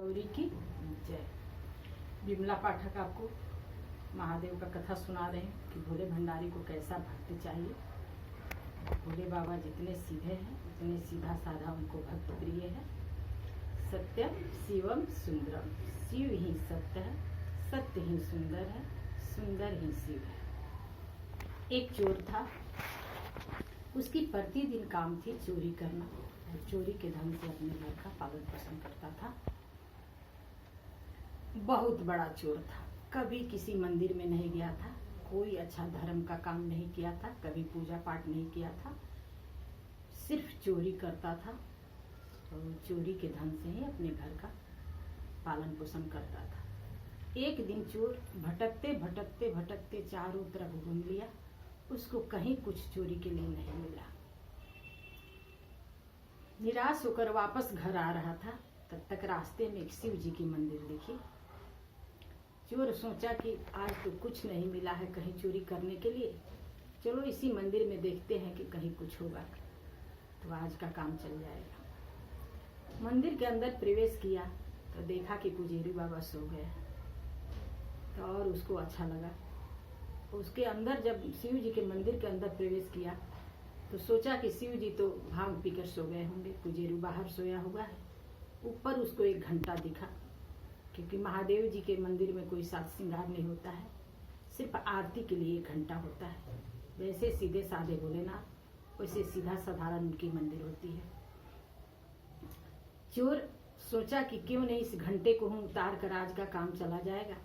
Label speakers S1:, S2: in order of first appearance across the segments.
S1: गौरी की जय। विमला पाठक आपको महादेव का कथा सुना रहे हैं कि भोले भंडारी को कैसा भक्त चाहिए। भोले बाबा जितने सीधे हैं उतने सीधा साधा उनको भक्त प्रिय है। सत्यम शिवम सुंदरम, शिव ही सत्य है, सत्य ही सुंदर है, सुंदर ही शिव है। एक चोर था, उसकी प्रतिदिन काम थी चोरी करना और चोरी के धन से अपने घर का पालन पोषण करता था। बहुत बड़ा चोर था, कभी किसी मंदिर में नहीं गया था, कोई अच्छा धर्म का काम नहीं किया था, कभी पूजा पाठ नहीं किया था, सिर्फ चोरी करता था और चोरी के धन से ही अपने घर का पालन पोषण करता था। एक दिन चोर भटकते भटकते भटकते चारों तरफ घूम लिया, उसको कहीं कुछ चोरी के लिए नहीं मिला। निराश होकर वापस घर आ रहा था, तब तक रास्ते में एक शिव जी की मंदिर दिखी। चोर सोचा कि आज तो कुछ नहीं मिला है कहीं चोरी करने के लिए, चलो इसी मंदिर में देखते हैं कि कहीं कुछ होगा तो आज का काम चल जाएगा। मंदिर के अंदर प्रवेश किया तो देखा कि पुजेरी बाबा सो गए, तो और उसको अच्छा लगा। उसके अंदर जब शिव जी के मंदिर के अंदर प्रवेश किया तो सोचा कि शिव जी तो भांग पीकर सो गए होंगे, पुजेरी बाहर सोया हुआ है। ऊपर उसको एक घंटा दिखा, क्योंकि महादेव जी के मंदिर में कोई साज श्रृंगार नहीं होता है, सिर्फ आरती के लिए एक घंटा होता है। वैसे सीधे साधे भोलेनाथ, वैसे सीधा साधारण उनकी मंदिर होती है। चोर सोचा कि क्यों नहीं इस घंटे को हम उतार कर आज का काम चला जाएगा,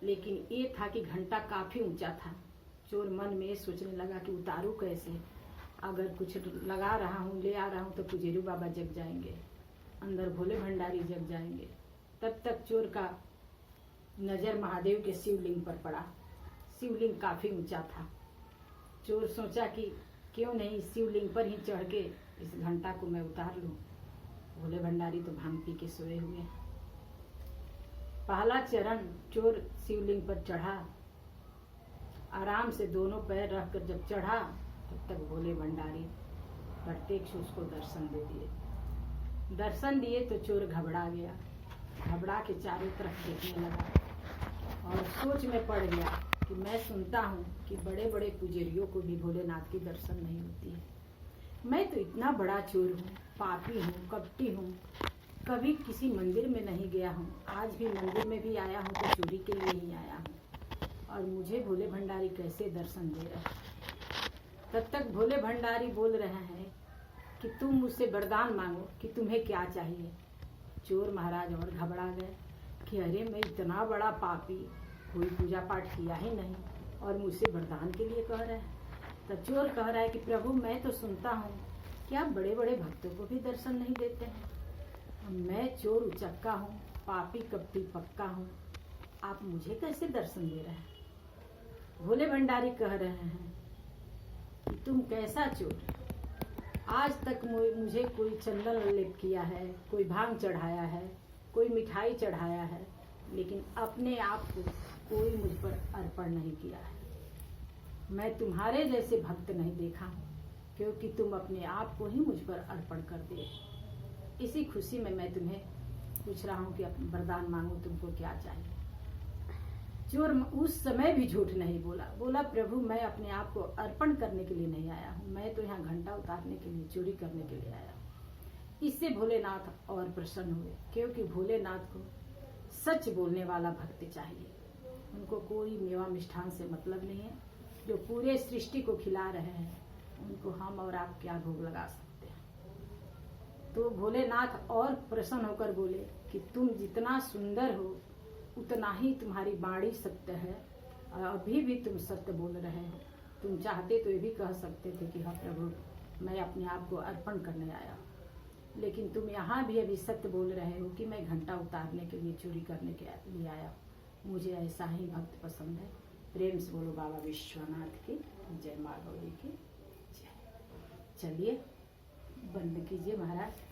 S1: लेकिन ये था कि घंटा काफी ऊंचा था। चोर मन में सोचने लगा कि उतारू कैसे, अगर कुछ लगा रहा हूँ ले आ रहा हूँ तो पुजेरू बाबा जग जाएंगे, अंदर भोले भंडारी जग जाएंगे। तब तक चोर का नजर महादेव के शिवलिंग पर पड़ा। शिवलिंग काफी ऊंचा था। चोर सोचा कि क्यों नहीं शिवलिंग पर ही चढ़ के इस घंटा को मैं उतार लूं, भोले भंडारी तो भांग पी के सोए हुए हैं। पहला चरण चोर शिवलिंग पर चढ़ा, आराम से दोनों पैर रखकर जब चढ़ा तब तक भोले भंडारी प्रत्यक्ष उसको दर्शन दे दिए। दर्शन दिए तो चोर घबरा गया, घबरा के चारों तरफ देखने लगा और सोच में पड़ गया कि मैं सुनता हूँ कि बड़े बड़े पुजारियों को भी भोलेनाथ की दर्शन नहीं होती है। मैं तो इतना बड़ा चोर हूँ, पापी हूँ, कपटी हूँ, कभी किसी मंदिर में नहीं गया हूँ, आज भी मंदिर में भी आया हूँ तो चोरी के लिए ही आया हूँ, और मुझे भोले भंडारी कैसे दर्शन दे रहे हैं। तब तक भोले भंडारी बोल रहे हैं कि तुम मुझसे वरदान मांगो कि तुम्हें क्या चाहिए। चोर महाराज और घबरा गए कि अरे मैं इतना बड़ा पापी, कोई पूजा पाठ किया ही नहीं और मुझसे वरदान के लिए कह रहे हैं। तो चोर कह रहा है कि प्रभु मैं तो सुनता हूँ कि आप बड़े बड़े भक्तों को भी दर्शन नहीं देते हैं, मैं चोर उचक्का हूँ, पापी कपटी पक्का हूँ, आप मुझे कैसे दर्शन दे रहे हैं। भोले भंडारी कह रहे हैं कि तुम कैसा चोर, आज तक मुझे कोई चंदन लेप किया है, कोई भांग चढ़ाया है, कोई मिठाई चढ़ाया है, लेकिन अपने आप को कोई मुझ पर अर्पण नहीं किया है। मैं तुम्हारे जैसे भक्त नहीं देखा हूँ, क्योंकि तुम अपने आप को ही मुझ पर अर्पण कर दे। इसी खुशी में मैं तुम्हें पूछ रहा हूँ कि वरदान मांगो, तुमको क्या चाहिए। चोर उस समय भी झूठ नहीं बोला, बोला प्रभु मैं अपने आप को अर्पण करने के लिए नहीं आया हूँ, मैं तो यहाँ घंटा उतारने के लिए, चोरी करने के लिए आया हूँ। इससे भोलेनाथ और प्रसन्न हुए, क्योंकि भोलेनाथ को सच बोलने वाला भक्त चाहिए। उनको कोई मेवा मिष्ठान से मतलब नहीं है, जो पूरे सृष्टि को खिला रहे हैं उनको हम और आप क्या भोग लगा सकते हैं। तो भोलेनाथ और प्रसन्न होकर बोले कि तुम जितना सुंदर हो उतना ही तुम्हारी वाणी सत्य है, और अभी भी तुम सत्य बोल रहे हो। तुम चाहते तो ये भी कह सकते थे कि हाँ प्रभु मैं अपने आप को अर्पण करने आया हूँ, लेकिन तुम यहाँ भी अभी सत्य बोल रहे हो कि मैं घंटा उतारने के लिए, चोरी करने के लिए आया हूँ। मुझे ऐसा ही भक्त पसंद है। प्रेम से बोलो बाबा विश्वनाथ की जय, माँ गौरी की जय। चलिए बंद कीजिए महाराज।